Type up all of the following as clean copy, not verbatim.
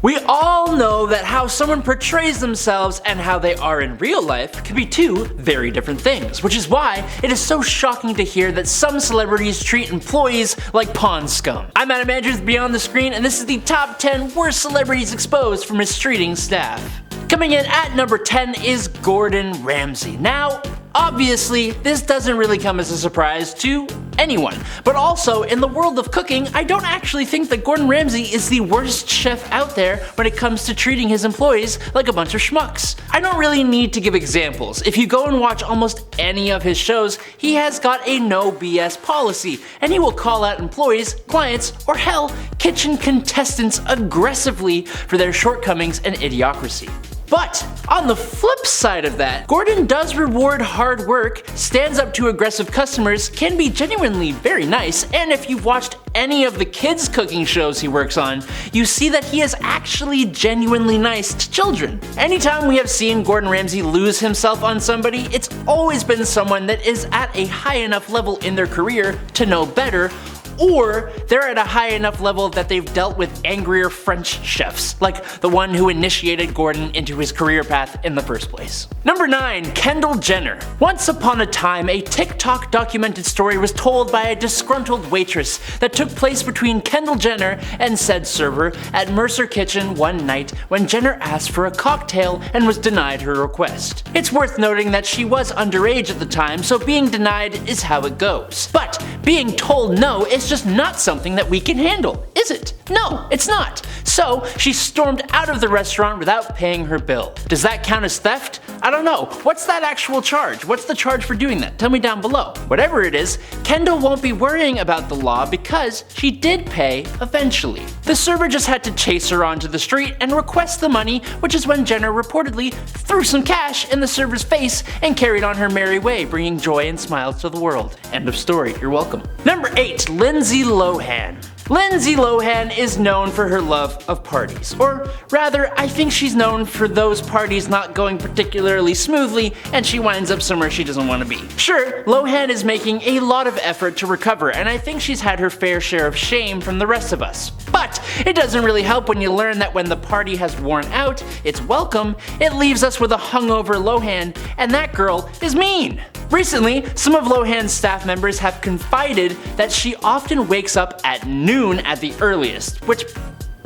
We all know that how someone portrays themselves and how they are in real life can be two very different things, which is why it is so shocking to hear that some celebrities treat employees like pond scum. I'm Adam Andrews, Beyond the Screen, and this is the top 10 worst celebrities exposed for mistreating staff. Coming in at number 10 is Gordon Ramsay. Now, obviously, this doesn't really come as a surprise to anyone, but also in the world of cooking, I don't actually think that Gordon Ramsay is the worst chef out there when it comes to treating his employees like a bunch of schmucks. I don't really need to give examples. If you go and watch almost any of his shows, he has got a no BS policy, and he will call out employees, clients, or hell, kitchen contestants aggressively for their shortcomings and idiocracy. But on the flip side of that, Gordon does reward hard work, stands up to aggressive customers, can be genuinely very nice, and if you've watched any of the kids' cooking shows he works on, you see that he is actually genuinely nice to children. Anytime we have seen Gordon Ramsay lose himself on somebody, it's always been someone that is at a high enough level in their career to know better, or they're at a high enough level that they've dealt with angrier French chefs, like the one who initiated Gordon into his career path in the first place. Number 9. Kendall Jenner. Once upon a time, a TikTok documented story was told by a disgruntled waitress that took place between Kendall Jenner and said server at Mercer Kitchen one night when Jenner asked for a cocktail and was denied her request. It's worth noting that she was underage at the time, so being denied is how it goes. But being told no is just not something that we can handle, is it? No, it's not. So she stormed out of the restaurant without paying her bill. Does that count as theft? I don't know. What's that actual charge? What's the charge for doing that? Tell me down below. Whatever it is, Kendall won't be worrying about the law because she did pay eventually. The server just had to chase her onto the street and request the money, which is when Jenner reportedly threw some cash in the server's face and carried on her merry way, bringing joy and smiles to the world. End of story. You're welcome. Number 8. Lindsay Lohan. Lindsay Lohan is known for her love of parties, or rather, I think she's known for those parties not going particularly smoothly and she winds up somewhere she doesn't want to be. Sure, Lohan is making a lot of effort to recover, and I think she's had her fair share of shame from the rest of us. But it doesn't really help when you learn that when the party has worn out its welcome, it leaves us with a hungover Lohan, and that girl is mean. Recently, some of Lohan's staff members have confided that she often wakes up at noon at the earliest, which,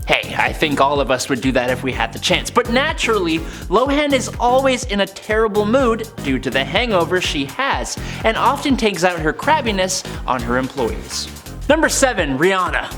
hey, I think all of us would do that if we had the chance. But naturally, Lohan is always in a terrible mood due to the hangover she has, and often takes out her crabbiness on her employees. Number 7. Rihanna.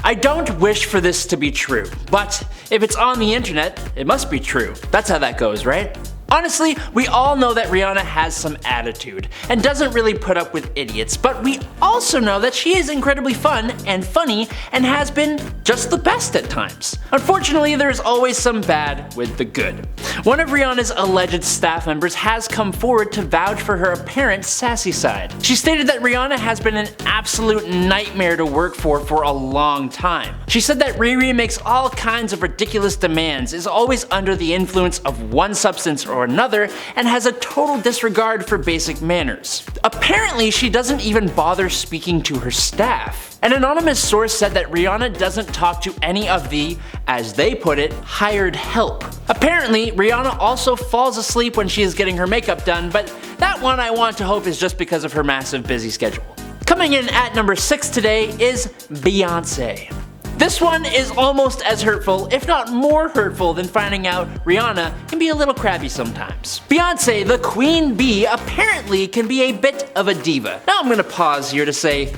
I don't wish for this to be true, but if it's on the internet, it must be true. That's how that goes, right? Honestly, we all know that Rihanna has some attitude and doesn't really put up with idiots, but we also know that she is incredibly fun and funny and has been just the best at times. Unfortunately, there's always some bad with the good. One of Rihanna's alleged staff members has come forward to vouch for her apparent sassy side. She stated that Rihanna has been an absolute nightmare to work for a long time. She said that Riri makes all kinds of ridiculous demands, is always under the influence of one substance or another, and has a total disregard for basic manners. Apparently, she doesn't even bother speaking to her staff. An anonymous source said that Rihanna doesn't talk to any of the, as they put it, hired help. Apparently, Rihanna also falls asleep when she is getting her makeup done, but that one I want to hope is just because of her massive busy schedule. Coming in at number 6 today is Beyonce. This one is almost as hurtful, if not more hurtful, than finding out Rihanna can be a little crabby sometimes. Beyonce, the queen bee, apparently can be a bit of a diva. Now I'm gonna pause here to say,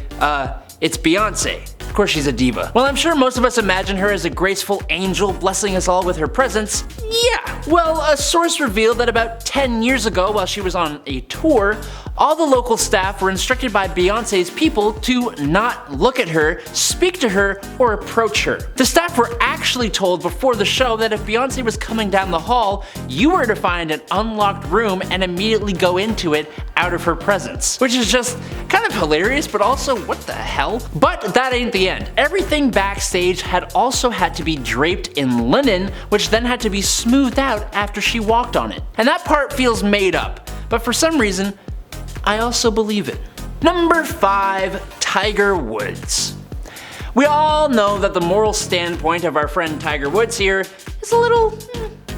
it's Beyonce. Of course she's a diva. While I'm sure most of us imagine her as a graceful angel blessing us all with her presence, yeah. Well, a source revealed that about 10 years ago, while she was on a tour, all the local staff were instructed by Beyonce's people to not look at her, speak to her, or approach her. The staff were actually told before the show that if Beyonce was coming down the hall, you were to find an unlocked room and immediately go into it out of her presence. Which is just kind of hilarious, but also what the hell? But that ain't the end. Everything backstage had also had to be draped in linen, which then had to be smoothed out after she walked on it. And that part feels made up, but for some reason, I also believe it. Number 5. Tiger Woods. We all know that the moral standpoint of our friend Tiger Woods here is a little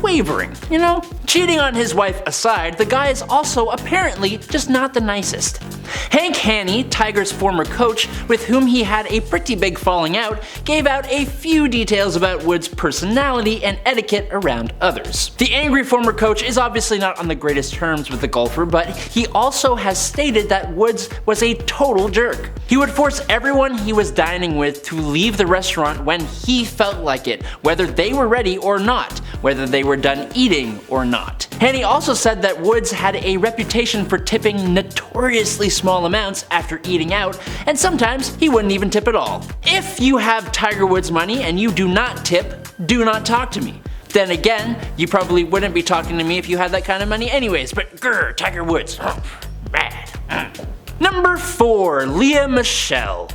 wavering, you know? Cheating on his wife aside, the guy is also apparently just not the nicest. Hank Haney, Tiger's former coach, with whom he had a pretty big falling out, gave out a few details about Woods' personality and etiquette around others. The angry former coach is obviously not on the greatest terms with the golfer, but he also has stated that Woods was a total jerk. He would force everyone he was dining with to leave the restaurant when he felt like it, whether they were ready or not, whether they were done eating or not. Haney also said that Woods had a reputation for tipping notoriously small amounts after eating out, and sometimes he wouldn't even tip at all. If you have Tiger Woods money and you do not tip, do not talk to me. Then again, you probably wouldn't be talking to me if you had that kind of money anyways, but grr, Tiger Woods, bad. Number 4, Lea Michele.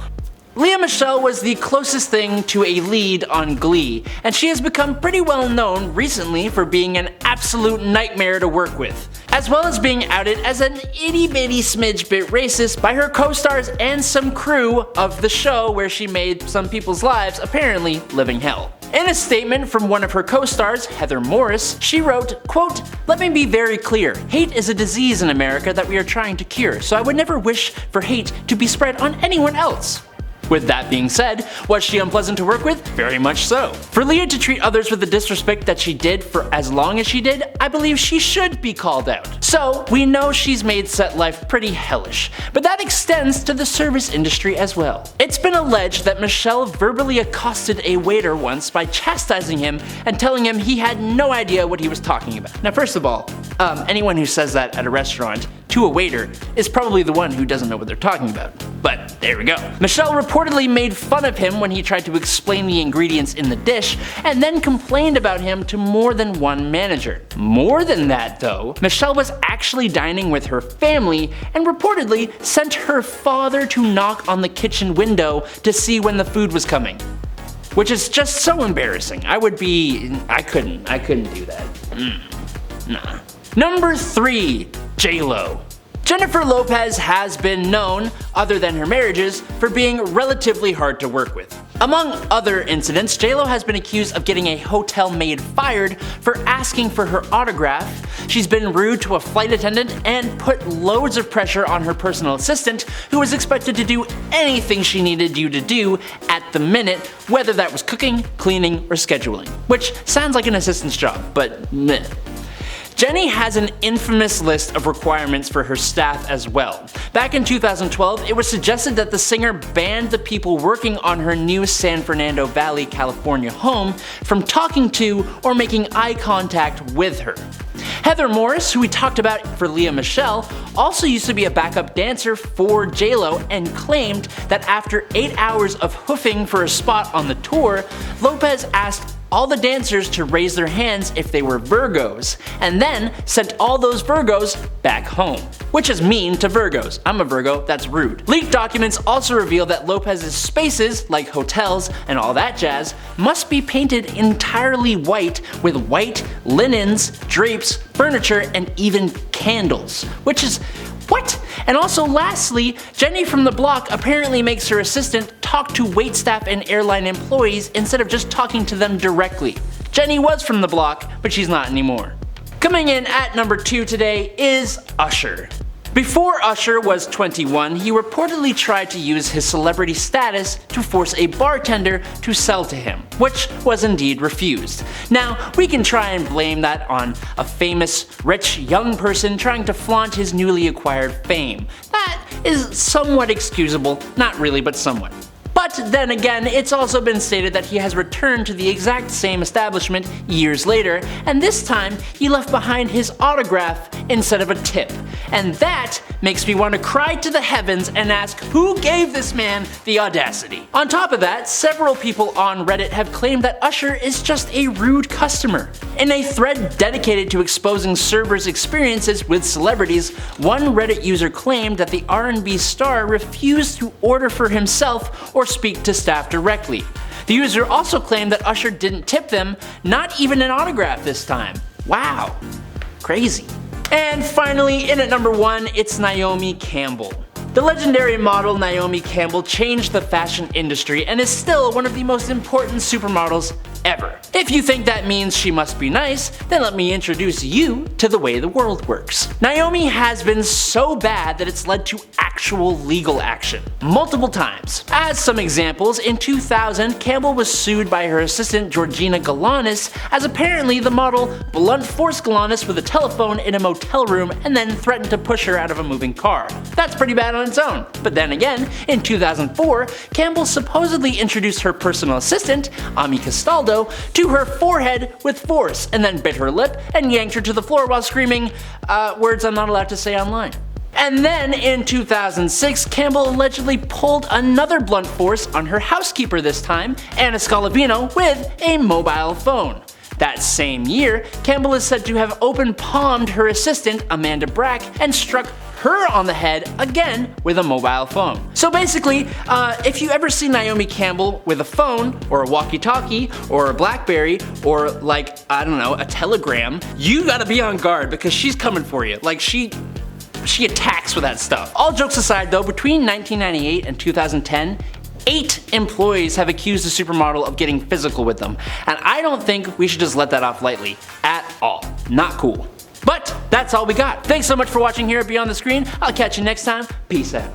Lea Michele was the closest thing to a lead on Glee, and she has become pretty well known recently for being an absolute nightmare to work with, as well as being outed as an itty bitty smidge bit racist by her co-stars and some crew of the show where she made some people's lives apparently living hell. In a statement from one of her co-stars, Heather Morris, she wrote, quote, "Let me be very clear, hate is a disease in America that we are trying to cure, so I would never wish for hate to be spread on anyone else." With that being said, was she unpleasant to work with? Very much so. For Lea to treat others with the disrespect that she did for as long as she did, I believe she should be called out. So, we know she's made set life pretty hellish, but that extends to the service industry as well. It's been alleged that Michele verbally accosted a waiter once by chastising him and telling him he had no idea what he was talking about. Now first of all, anyone who says that at a restaurant to a waiter is probably the one who doesn't know what they're talking about. But there we go. Michele reportedly made fun of him when he tried to explain the ingredients in the dish, and then complained about him to more than one manager. More than that though, Michele was actually dining with her family and reportedly sent her father to knock on the kitchen window to see when the food was coming. Which is just so embarrassing. I couldn't do that. Nah. Number 3, J-Lo. Jennifer Lopez has been known, other than her marriages, for being relatively hard to work with. Among other incidents, J-Lo has been accused of getting a hotel maid fired for asking for her autograph. She's been rude to a flight attendant and put loads of pressure on her personal assistant, who was expected to do anything she needed you to do at the minute, whether that was cooking, cleaning, or scheduling. Which sounds like an assistant's job, but meh. Jenny has an infamous list of requirements for her staff as well. Back in 2012, it was suggested that the singer banned the people working on her new San Fernando Valley, California home from talking to or making eye contact with her. Heather Morris, who we talked about for Lea Michele, also used to be a backup dancer for J-Lo and claimed that after 8 hours of hoofing for a spot on the tour, Lopez asked all the dancers to raise their hands if they were Virgos, and then sent all those Virgos back home. Which is mean to Virgos. I'm a Virgo, that's rude. Leaked documents also reveal that Lopez's spaces, like hotels and all that jazz, must be painted entirely white with white linens, drapes, furniture, and even candles. Which is what? And also lastly, Jenny from the block apparently makes her assistant talk to waitstaff and airline employees instead of just talking to them directly. Jenny was from the block, but she's not anymore. Coming in at number 2 today is Usher. Before Usher was 21, he reportedly tried to use his celebrity status to force a bartender to sell to him, which was indeed refused. Now, we can try and blame that on a famous, rich, young person trying to flaunt his newly acquired fame. That is somewhat excusable, not really, but somewhat. But then again, it's also been stated that he has returned to the exact same establishment years later, and this time he left behind his autograph instead of a tip. And that makes me want to cry to the heavens and ask who gave this man the audacity. On top of that, several people on Reddit have claimed that Usher is just a rude customer. In a thread dedicated to exposing servers' experiences with celebrities, one Reddit user claimed that the R&B star refused to order for himself or speak to staff directly. The user also claimed that Usher didn't tip them, not even an autograph this time. Wow, crazy. And finally, in at number 1, it's Naomi Campbell. The legendary model Naomi Campbell changed the fashion industry and is still one of the most important supermodels ever. If you think that means she must be nice, then let me introduce you to the way the world works. Naomi has been so bad that it's led to actual legal action, multiple times. As some examples, in 2000, Campbell was sued by her assistant Georgina Galanis, as apparently the model blunt forced Galanis with a telephone in a motel room and then threatened to push her out of a moving car. That's pretty bad on its own. But then again, in 2004, Campbell supposedly introduced her personal assistant, Ami Castaldo, to her forehead with force and then bit her lip and yanked her to the floor while screaming, words I'm not allowed to say online. And then in 2006, Campbell allegedly pulled another blunt force on her housekeeper this time, Anna Scalavino, with a mobile phone. That same year, Campbell is said to have open palmed her assistant, Amanda Brack, and struck her on the head again with a mobile phone. So basically, if you ever see Naomi Campbell with a phone, or a walkie-talkie, or a BlackBerry, or like, I don't know, a telegram, you gotta be on guard because she's coming for you. Like she attacks with that stuff. All jokes aside though, between 1998 and 2010, 8 employees have accused the supermodel of getting physical with them, and I don't think we should just let that off lightly at all. Not cool. But that's all we got. Thanks so much for watching here at Beyond the Screen. I'll catch you next time. Peace out.